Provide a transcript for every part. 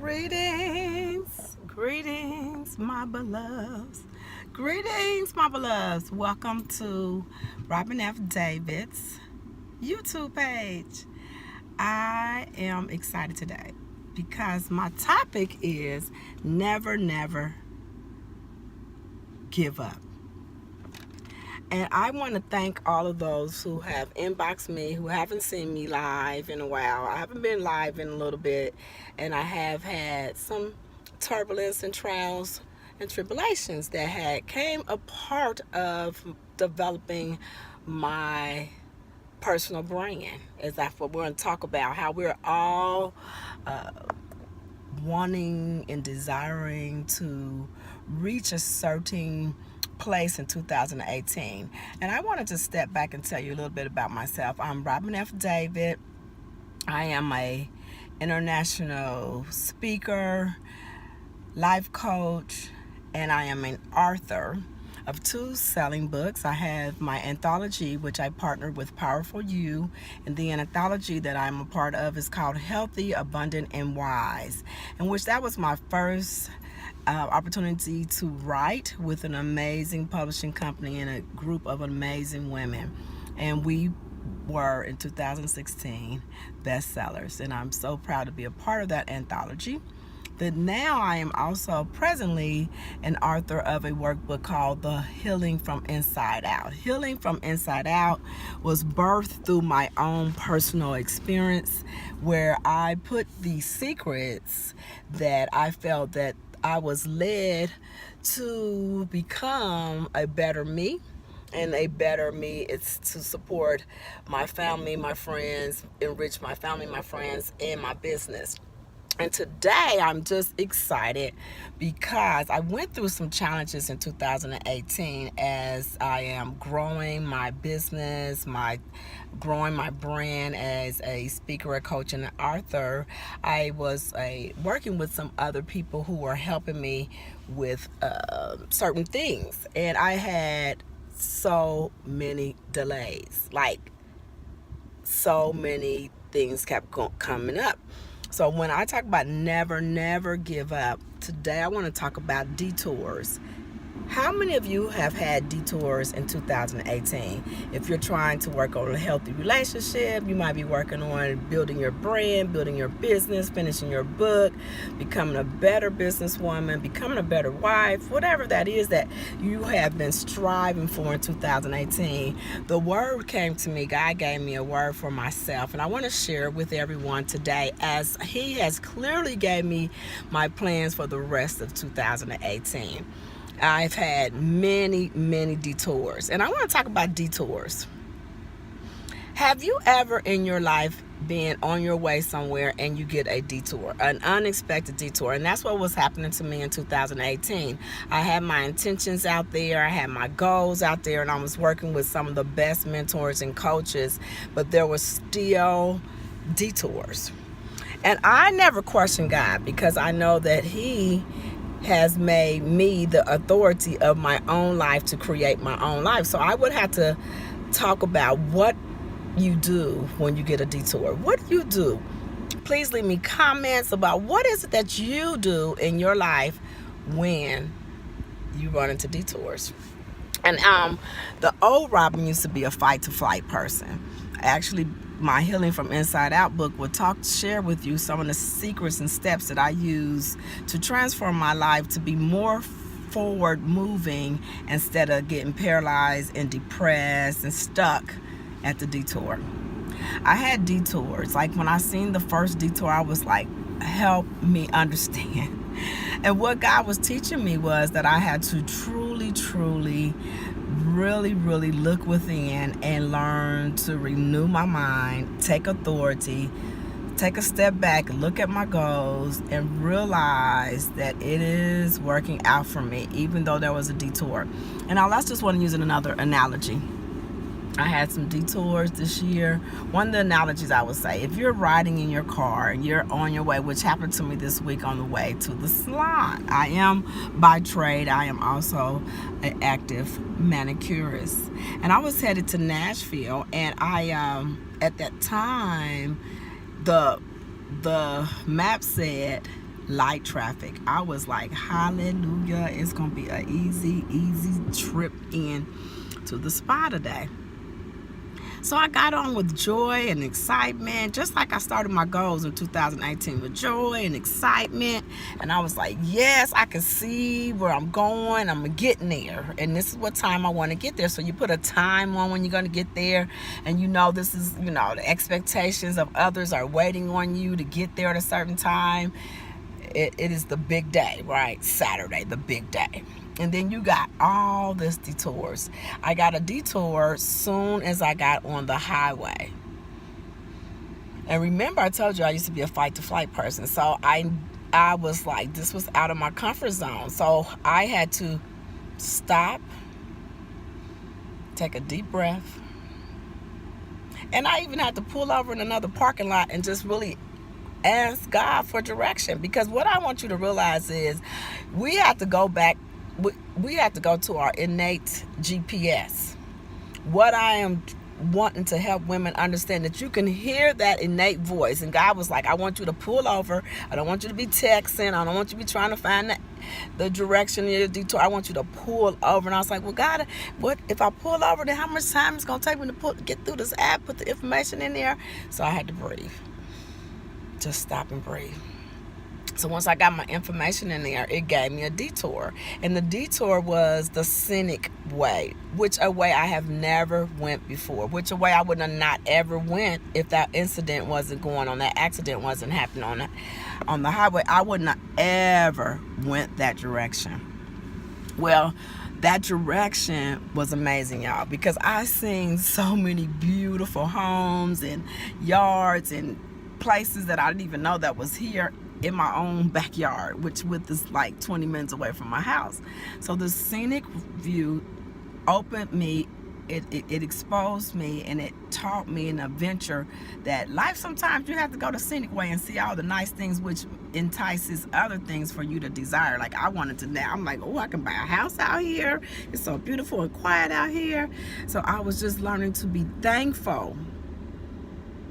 Greetings, my beloveds. Greetings, my beloveds. Welcome to Robin F. David's YouTube page. I am excited today because my topic is never give up. And I want to thank all of those who have inboxed me, who haven't seen me live in a while. I haven't been live in a little bit, and I have had some turbulence and trials and tribulations that had came a part of developing my personal brand. Is that's what we're going to talk about, how we're all wanting and desiring to reach a certain place in 2018. And I wanted to step back and tell you a little bit about myself. I'm Robin F. David. I am a international speaker, life coach, and I am an author of 2 selling books. I have my anthology, which I partnered with Powerful You, and the anthology that I'm a part of is called Healthy, Abundant, and Wise, in which that was my first opportunity to write with an amazing publishing company and a group of amazing women. And we were, in 2016, bestsellers. And I'm so proud to be a part of that anthology. But now I am also presently an author of a workbook called The Healing from Inside Out. Healing from Inside Out was birthed through my own personal experience, where I put the secrets that I felt that I was led to become a better me. And a better me is to support my family, my friends, enrich my family, my friends, and my business. And today I'm just excited because I went through some challenges in 2018 as I am growing my business, growing my brand as a speaker, a coach, and an author. I was working with some other people who were helping me with certain things. And I had so many delays, like so many things kept coming up. So when I talk about never give up, today I want to talk about detours. How many of you have had detours in 2018? If you're trying to work on a healthy relationship, you might be working on building your brand, building your business, finishing your book, becoming a better businesswoman, becoming a better wife, whatever that is that you have been striving for in 2018. The word came to me. God gave me a word for myself, and I want to share it with everyone today, as He has clearly gave me my plans for the rest of 2018. I've had many detours, and I want to talk about detours. Have you ever in your life been on your way somewhere and you get a detour, an unexpected detour? And that's what was happening to me in 2018. I had my intentions out there, I had my goals out there, and I was working with some of the best mentors and coaches, but there was still detours. And I never questioned God, because I know that He has made me the authority of my own life to create my own life. So I would have to talk about what you do when you get a detour. What do you do? Please leave me comments about what is it that you do in your life when you run into detours. And the old Robin used to be a fight to flight person. Actually, my Healing from Inside Out book will share with you some of the secrets and steps that I use to transform my life to be more forward moving instead of getting paralyzed and depressed and stuck at the detour. I had detours. Like when I seen the first detour, I was like, help me understand. And what God was teaching me was that I had to truly really look within and learn to renew my mind, take authority, take a step back, look at my goals, and realize that it is working out for me, even though there was a detour. And now let's just want to use another analogy. I had some detours this year. One of the analogies I would say, if you're riding in your car and you're on your way, which happened to me this week on the way to the salon. I am by trade, I am also an active manicurist. And I was headed to Nashville, and I at that time the map said light traffic. I was like, hallelujah, it's gonna be an easy trip in to the spa today. So I got on with joy and excitement, just like I started my goals in 2018 with joy and excitement. And I was like, yes, I can see where I'm going. I'm getting there. And this is what time I want to get there. So you put a time on when you're going to get there. And this is, the expectations of others are waiting on you to get there at a certain time. It is the big day, right? Saturday, the big day. And then you got all this detours. I got a detour soon as I got on the highway. And remember, I told you I used to be a fight to flight person. So I was like, this was out of my comfort zone. So I had to stop, take a deep breath. And I even had to pull over in another parking lot and just really ask God for direction. Because what I want you to realize is we have to go back. We have to go to our innate GPS. What I am wanting to help women understand, that you can hear that innate voice. And God was like, I want you to pull over. I don't want you to be texting. I don't want you to be trying to find the direction of your detour. I want you to pull over. And I was like, well, God, what if I pull over? Then how much time it's going to take me to get through this app, put the information in there? So I had to breathe. Just stop and breathe. So once I got my information in there, it gave me a detour. And the detour was the scenic way, which a way I have never went before, which a way I would have not ever went if that incident wasn't going on, that accident wasn't happening on the highway. I wouldn't have ever went that direction. Well, that direction was amazing, y'all, because I seen so many beautiful homes and yards and places that I didn't even know that was here in my own backyard, which is like 20 minutes away from my house. So the scenic view opened me, it exposed me, and it taught me an adventure that life, sometimes you have to go the scenic way and see all the nice things, which entices other things for you to desire. Like I wanted to now, I'm like, oh, I can buy a house out here. It's so beautiful and quiet out here. So I was just learning to be thankful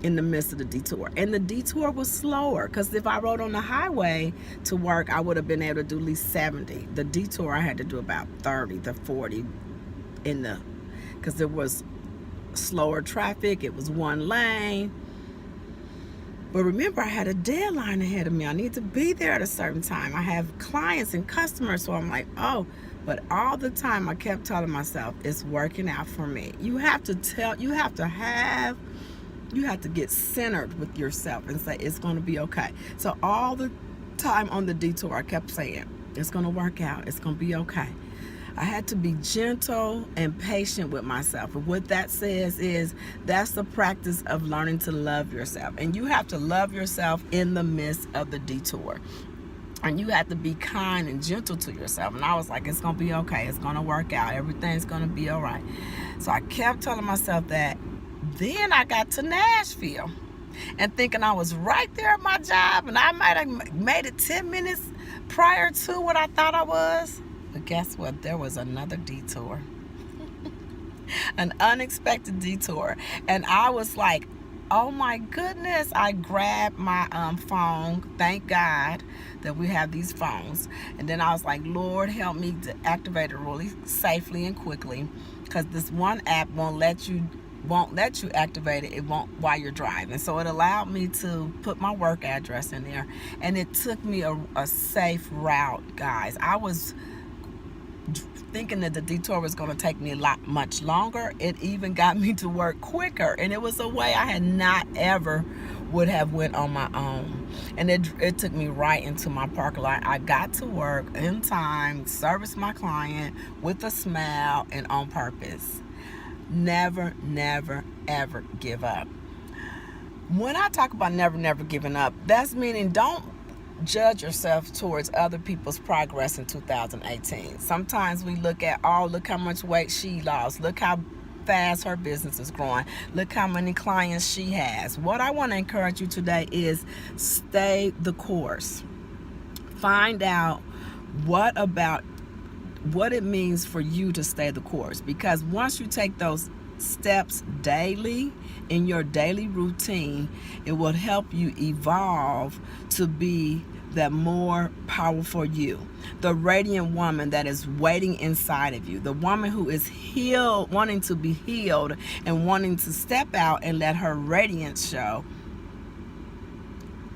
in the midst of the detour. And the detour was slower, because if I rode on the highway to work, I would have been able to do at least 70. The detour, I had to do about 30 to 40 because there was slower traffic. It was one lane. But remember, I had a deadline ahead of me. I need to be there at a certain time. I have clients and customers, so I'm like, oh. But all the time I kept telling myself, it's working out for me. You have to get centered with yourself and say, it's going to be okay. So all the time on the detour, I kept saying, it's going to work out. It's going to be okay. I had to be gentle and patient with myself. And what that says is that's the practice of learning to love yourself. And you have to love yourself in the midst of the detour. And you have to be kind and gentle to yourself. And I was like, it's going to be okay. It's going to work out. Everything's going to be all right. So I kept telling myself that. Then I got to Nashville and thinking I was right there at my job, and I might have made it 10 minutes prior to what I thought I was. But guess what? There was another detour. An unexpected detour. And I was like, oh my goodness. I grabbed my phone. Thank God that we have these phones. And then I was like, Lord, help me to activate it really safely and quickly, because this one app won't let you activate it while you're driving. So it allowed me to put my work address in there, and it took me a safe route, guys. I was thinking that the detour was going to take me much longer. It even got me to work quicker, and it was a way I had not ever would have went on my own. And it took me right into my parking lot. I got to work in time, serviced my client with a smile and on purpose. Never, never, ever give up. When I talk about never giving up, that's meaning don't judge yourself towards other people's progress in 2018. Sometimes we look at, look how much weight she lost. Look how fast her business is growing. Look how many clients she has. What I want to encourage you today is stay the course. Find out what it means for you to stay the course, because once you take those steps daily in your daily routine, it will help you evolve to be that more powerful you, the radiant woman that is waiting inside of you, the woman who is healed, wanting to be healed and wanting to step out and let her radiance show.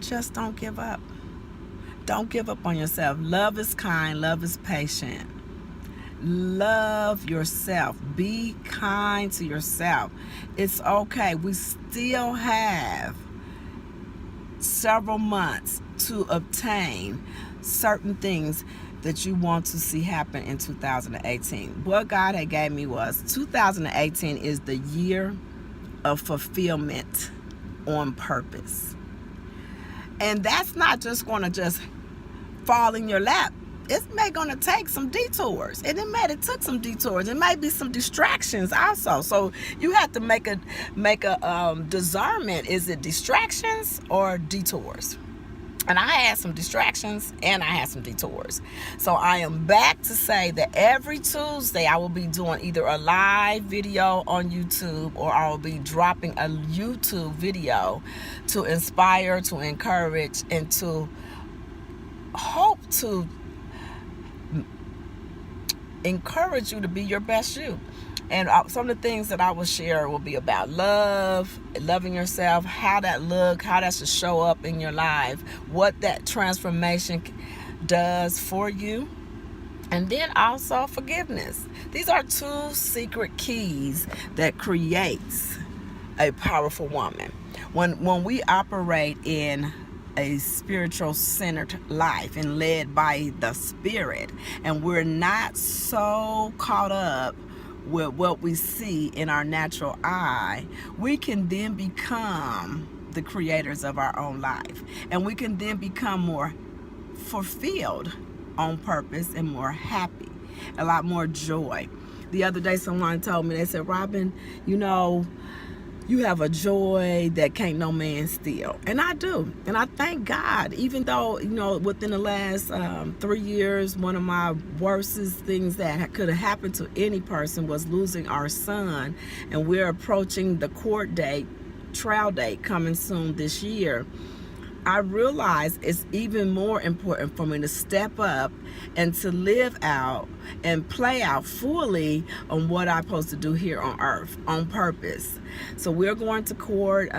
Just don't give up. Don't give up on yourself. Love is kind, love is patient. Love yourself. Be kind to yourself. It's okay. We still have several months to obtain certain things that you want to see happen in 2018. What God had gave me was 2018 is the year of fulfillment on purpose. And that's not just going to just fall in your lap. It's going to take some detours, and it took some detours. It may be some distractions also. So you have to make a discernment. Is it distractions or detours? And I had some distractions and I had some detours. So I am back to say that every Tuesday I will be doing either a live video on YouTube, or I will be dropping a YouTube video to inspire, to encourage, and to hope to encourage you to be your best you. And some of the things that I will share will be about love, loving yourself, how that look, how that should show up in your life, what that transformation does for you, and then also forgiveness. These are two secret keys that creates a powerful woman. When we operate in a spiritual centered life and led by the Spirit, and we're not so caught up with what we see in our natural eye, we can then become the creators of our own life, and we can then become more fulfilled on purpose and more happy, a lot more joy. The other day someone told me, they said, Robin, you have a joy that can't no man steal. And I do. And I thank God, even though, within the last 3 years, one of my worstest things that could have happened to any person was losing our son. And we're approaching the trial date coming soon this year. I realize it's even more important for me to step up and to live out and play out fully on what I'm supposed to do here on earth on purpose. So we're going to court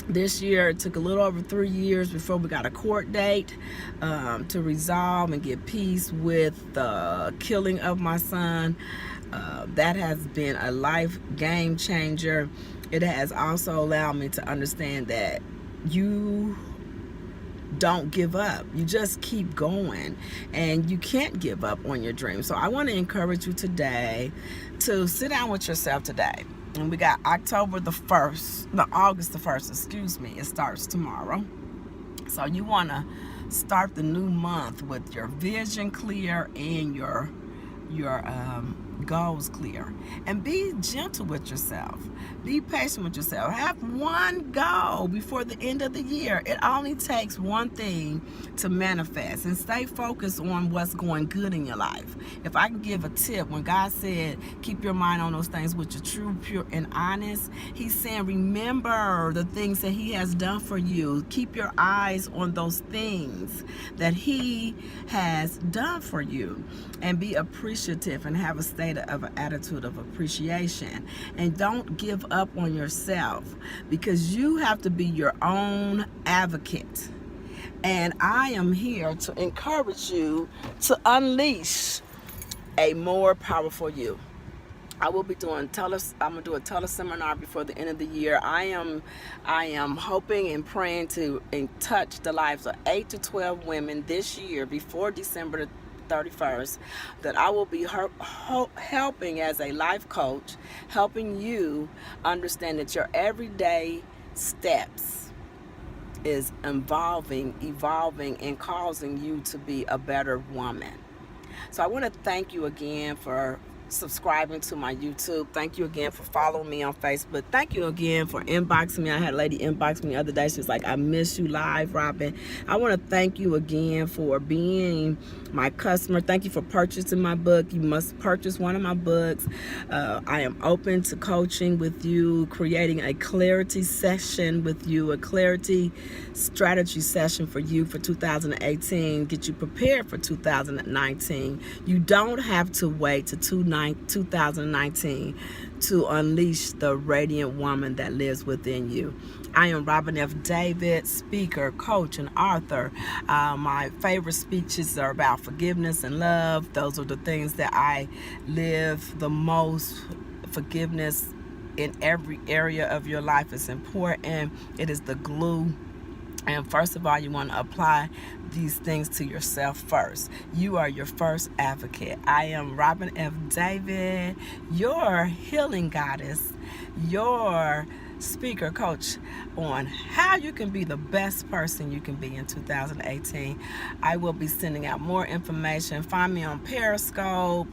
this year. It took a little over 3 years before we got a court date to resolve and get peace with the killing of my son. That has been a life game changer. It has also allowed me to understand that you don't give up. You just keep going, and you can't give up on your dreams. So I want to encourage you today to sit down with yourself today. And we got August the 1st, it starts tomorrow. So you want to start the new month with your vision clear and your goals clear, and be gentle with yourself. Be patient with yourself. Have one goal before the end of the year. It only takes one thing to manifest, and stay focused on what's going good in your life. If I can give a tip, when God said keep your mind on those things which are true, pure, and honest, He's saying remember the things that He has done for you. Keep your eyes on those things that He has done for you, and be appreciative and have a state of an attitude of appreciation. And don't give up on yourself, because you have to be your own advocate. And I am here to encourage you to unleash a more powerful you. I will be doing I'm gonna do a teleseminar before the end of the year. I am hoping and praying to touch the lives of 8 to 12 women this year before December 31st, that I will be helping as a life coach, helping you understand that your everyday steps is evolving, and causing you to be a better woman. So I want to thank you again for subscribing to my YouTube. Thank you again for following me on Facebook. Thank you again for inboxing me. I had a lady inbox me the other day. She was like, I miss you live, Robin. I want to thank you again for being my customer. Thank you for purchasing my book. You must purchase one of my books. I am open to coaching with you, creating a clarity session with you, a clarity strategy session for you for 2018. Get you prepared for 2019. You don't have to wait to 2019 to unleash the radiant woman that lives within you. I am Robin F. David, speaker, coach, and author. My favorite speeches are about forgiveness and love. Those are the things that I live the most. Forgiveness in every area of your life is important. It is the glue. And first of all, you want to apply these things to yourself first. You are your first advocate. I am Robin F. David, your healing goddess, your speaker coach on how you can be the best person you can be in 2018. I will be sending out more information. Find me on Periscope,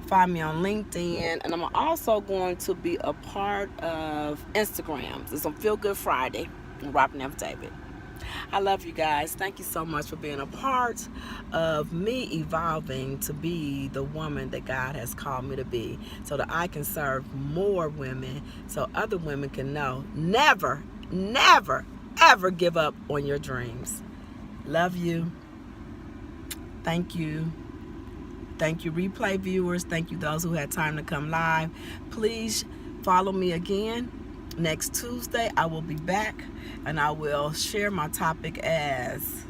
find me on LinkedIn, and I'm also going to be a part of Instagram. It's on Feel Good Friday, Robin F. David. I love you guys. Thank you so much for being a part of me evolving to be the woman that God has called me to be, so that I can serve more women, so other women can know never, never, ever give up on your dreams. Love you. Thank you. Thank you, replay viewers. Thank you, those who had time to come live. Please follow me again. Next Tuesday, I will be back, and I will share my topic as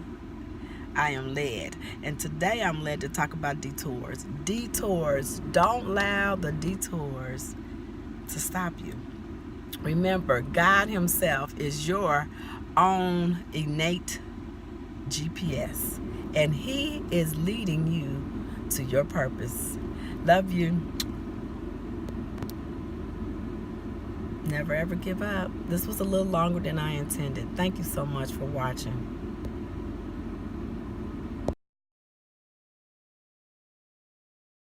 I am led. And today I'm led to talk about detours. Detours. Don't allow the detours to stop you. Remember, God Himself is your own innate GPS, and He is leading you to your purpose. Love you. Never ever give up. This was a little longer than I intended. Thank you so much for watching.